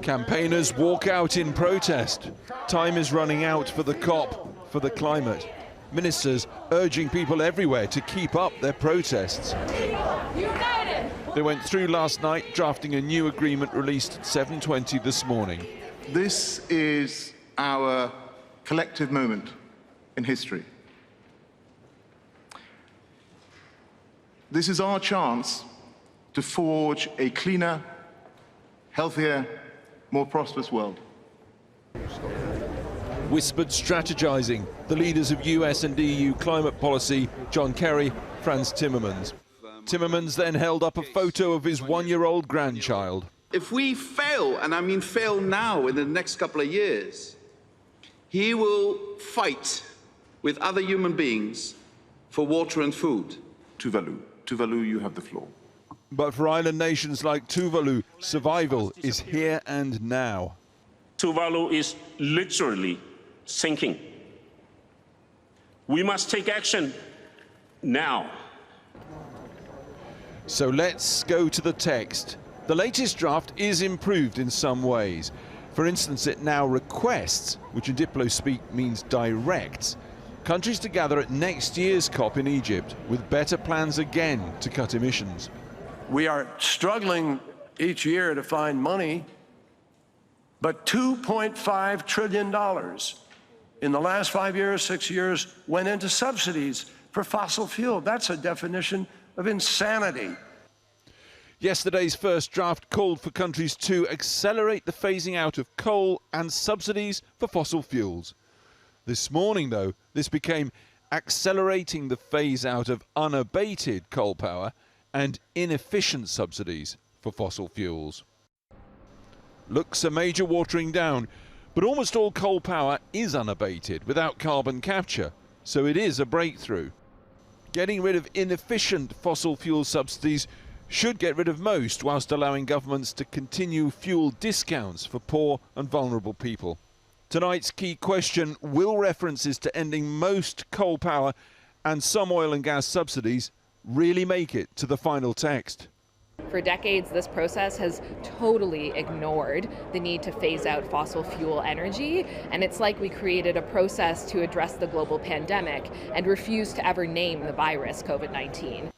Campaigners walk out in protest. Time is running out for the COP, for the climate. Ministers urging people everywhere to keep up their protests. They went through last night, drafting a new agreement released at 7:20 this morning. This is our collective moment in history. This is our chance to forge a cleaner, healthier, more prosperous world. Whispered strategizing, the leaders of US and EU climate policy, John Kerry, Frans Timmermans. Timmermans then held up a photo of his one-year-old grandchild. If we fail, and I mean fail now in the next couple of years, he will fight with other human beings for water and food. Tuvalu, you have the floor. But for island nations like Tuvalu, survival is here and now. Tuvalu is literally sinking. We must take action now. So let's go to the text. The latest draft is improved in some ways. For instance, it now requests, which in Diplo speak means directs, countries to gather at next year's COP in Egypt with better plans again to cut emissions. We are struggling each year to find money, but $2.5 trillion in the last 5 years, 6 years, went into subsidies for fossil fuel. That's a definition of insanity. Yesterday's first draft called for countries to accelerate the phasing out of coal and subsidies for fossil fuels. This morning, though, this became accelerating the phase out of unabated coal power and inefficient subsidies for fossil fuels. Looks a major watering down, but almost all coal power is unabated without carbon capture, so it is a breakthrough. Getting rid of inefficient fossil fuel subsidies should get rid of most, whilst allowing governments to continue fuel discounts for poor and vulnerable people. Tonight's key question: will references to ending most coal power and some oil and gas subsidies really make it to the final text? For decades, this process has totally ignored the need to phase out fossil fuel energy, and it's like we created a process to address the global pandemic and refused to ever name the virus COVID-19.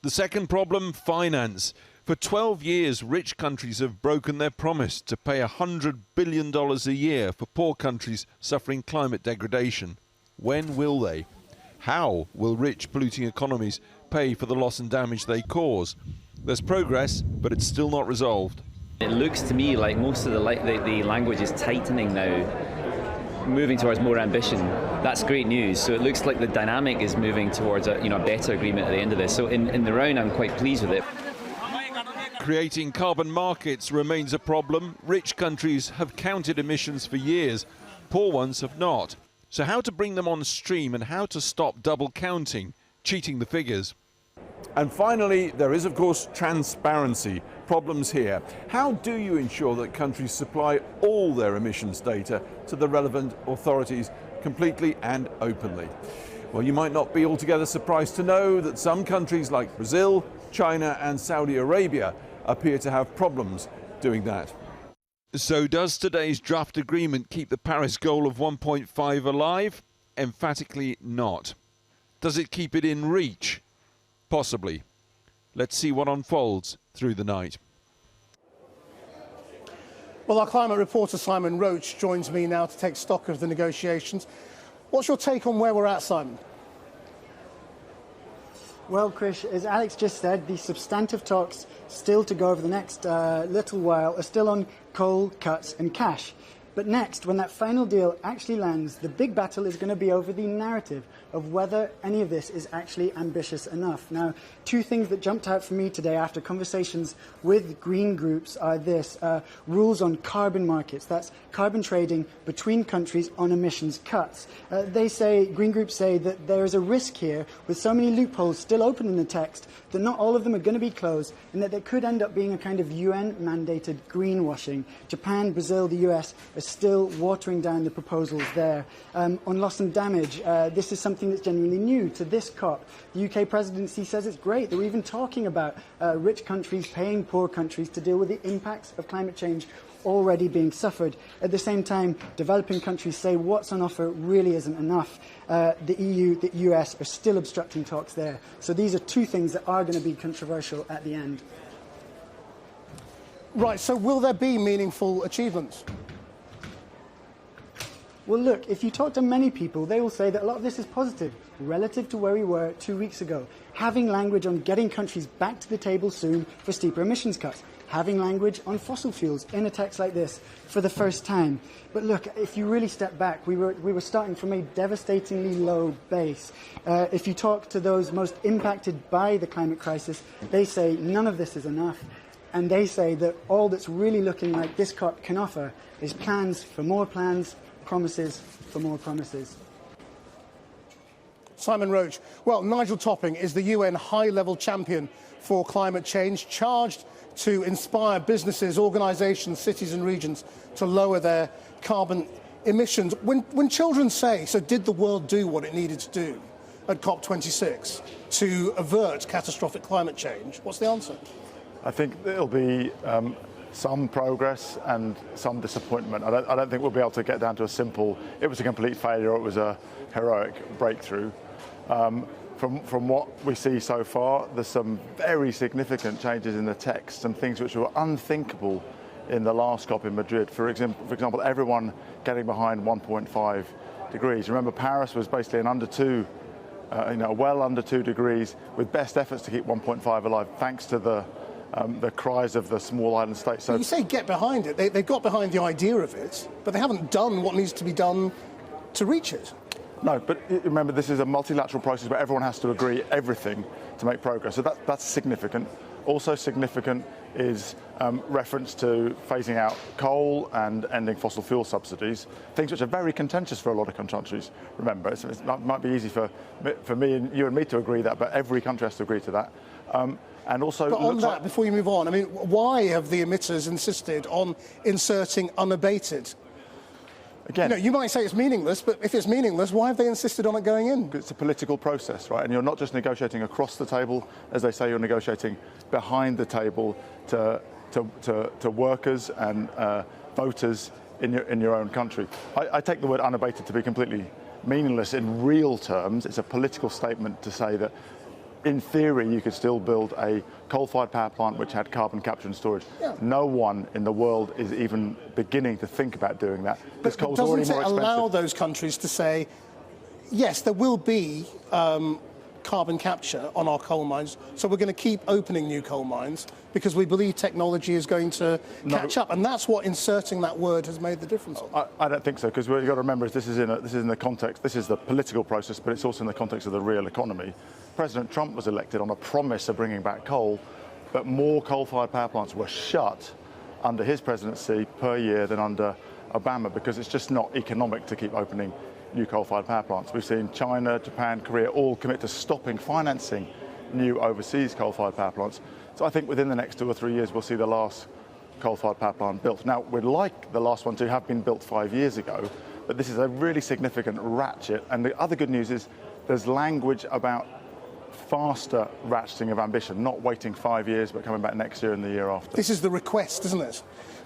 The second problem, finance. For 12 years, rich countries have broken their promise to pay $100 billion a year for poor countries suffering climate degradation. When will they? How will rich, polluting economies pay for the loss and damage they cause? There's progress, but it's still not resolved. It looks to me like most of the language is tightening now, moving towards more ambition. That's great news. So it looks like the dynamic is moving towards a better agreement at the end of this. So in the round, I'm quite pleased with it. Creating carbon markets remains a problem. Rich countries have counted emissions for years. Poor ones have not. So how to bring them on stream and how to stop double counting, cheating the figures? And finally, there is, of course, transparency. Problems here. How do you ensure that countries supply all their emissions data to the relevant authorities completely and openly? Well, you might not be altogether surprised to know that some countries like Brazil, China and Saudi Arabia appear to have problems doing that. So does today's draft agreement keep the Paris goal of 1.5 alive? Emphatically not. Does it keep it in reach? Possibly. Let's see what unfolds through the night. Well, our climate reporter Simon Roach joins me now to take stock of the negotiations. What's your take on where we're at, Simon? Well, Krish, as Alex just said, the substantive talks still to go over the next little while are still on coal, cuts and cash. But next, when that final deal actually lands, the big battle is going to be over the narrative of whether any of this is actually ambitious enough. Now, two things that jumped out for me today after conversations with green groups are this: rules on carbon markets, that's carbon trading between countries on emissions cuts. Green groups say that there is a risk here with so many loopholes still open in the text that not all of them are going to be closed, and that there could end up being a kind of UN-mandated greenwashing. Japan, Brazil, the US are still watering down the proposals there. On loss and damage, this is something that's genuinely new to this COP. The UK presidency says it's great that we're even talking about rich countries paying poor countries to deal with the impacts of climate change already being suffered. At the same time, developing countries say what's on offer really isn't enough. The EU, the US are still obstructing talks there. So these are two things that are going to be controversial at the end. Right, so will there be meaningful achievements? Well, look, if you talk to many people, they will say that a lot of this is positive relative to where we were 2 weeks ago. Having language on getting countries back to the table soon for steeper emissions cuts. Having language on fossil fuels in a text like this for the first time. But look, if you really step back, we were starting from a devastatingly low base. If you talk to those most impacted by the climate crisis, they say none of this is enough. And they say that all that's really looking like this COP can offer is plans for more plans, promises for more promises. Simon Roach. Well, Nigel Topping is the UN high-level champion for climate change, charged to inspire businesses, organisations, cities and regions to lower their carbon emissions. When children say, so did the world do what it needed to do at COP26 to avert catastrophic climate change, what's the answer? I think there'll be some progress and some disappointment. I don't think we'll be able to get down to a simple, it was a complete failure or it was a heroic breakthrough. From what we see so far, there's some very significant changes in the text, some things which were unthinkable in the last COP in Madrid. For example, everyone getting behind 1.5 degrees. Remember, Paris was basically an under 2, well under 2 degrees, with best efforts to keep 1.5 alive, thanks to the cries of the small island states. So you say get behind it. They got behind the idea of it, but they haven't done what needs to be done to reach it. No, but remember, this is a multilateral process where everyone has to agree everything to make progress. So that's significant. Also significant is reference to phasing out coal and ending fossil fuel subsidies, things which are very contentious for a lot of countries. Remember, it might be easy for me and you and me to agree that, but every country has to agree to that. And also, but on that, before you move on, I mean, why have the emitters insisted on inserting unabated? Again, you might say it's meaningless, but if it's meaningless, why have they insisted on it going in? It's a political process, right? And you're not just negotiating across the table, as they say, you're negotiating behind the table to workers and voters in your own country. I take the word unabated to be completely meaningless in real terms. It's a political statement to say that in theory, you could still build a coal-fired power plant which had carbon capture and storage. Yeah. No one in the world is even beginning to think about doing that. But coal's already more expensive. Doesn't it allow those countries to say, yes, there will be carbon capture on our coal mines, so we're going to keep opening new coal mines because we believe technology is going to catch up, and that's what inserting that word has made the difference. I don't think so, because what you've got to remember is this is in the context, this is the political process, but it's also in the context of the real economy. President Trump was elected on a promise of bringing back coal, but more coal-fired power plants were shut under his presidency per year than under Obama, because it's just not economic to keep opening new coal-fired power plants. We've seen China, Japan, Korea all commit to stopping financing new overseas coal-fired power plants. So I think within the next 2 or 3 years, we'll see the last coal-fired power plant built. Now, we'd like the last one to have been built 5 years ago, but this is a really significant ratchet. And the other good news is there's language about faster ratcheting of ambition, not waiting 5 years, but coming back next year and the year after. This is the request, isn't it?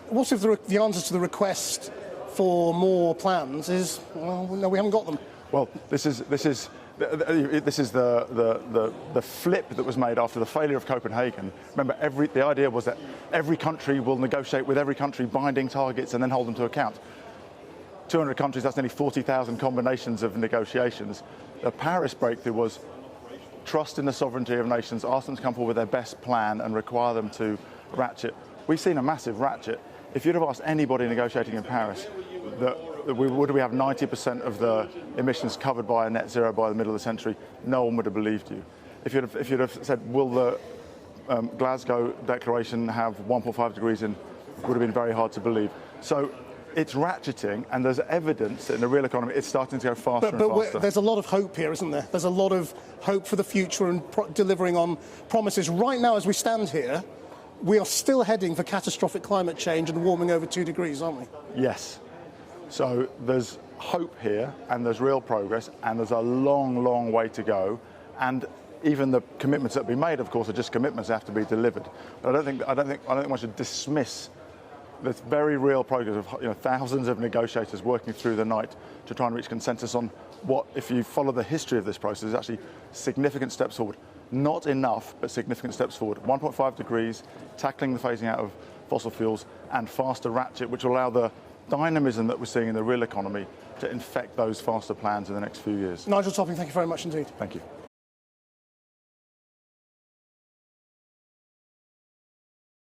What if the answer to the request for more plans is, well, no, we haven't got them? Well, this is the flip that was made after the failure of Copenhagen. Remember, the idea was that every country will negotiate with every country, binding targets, and then hold them to account. 200 countries, that's nearly 40,000 combinations of negotiations. The Paris breakthrough was trust in the sovereignty of nations, ask them to come forward with their best plan and require them to ratchet. We've seen a massive ratchet. If you'd have asked anybody negotiating in Paris would we have 90% of the emissions covered by a net zero by the middle of the century, no one would have believed you. If you'd have said, will the Glasgow Declaration have 1.5 degrees in, it would have been very hard to believe. So it's ratcheting, and there's evidence that in the real economy it's starting to go faster and faster. There's a lot of hope here, isn't there? There's a lot of hope for the future and delivering on promises. Right now, as we stand here, we are still heading for catastrophic climate change and warming over 2 degrees, aren't we? Yes. So there's hope here, and there's real progress, and there's a long, long way to go. And even the commitments that have been made, of course, are just commitments that have to be delivered. But I don't think one should dismiss there's very real progress of thousands of negotiators working through the night to try and reach consensus on what, if you follow the history of this process, is actually significant steps forward. Not enough, but significant steps forward. 1.5 degrees, tackling the phasing out of fossil fuels, and faster ratchet, which will allow the dynamism that we're seeing in the real economy to infect those faster plans in the next few years. Nigel Topping, thank you very much indeed. Thank you.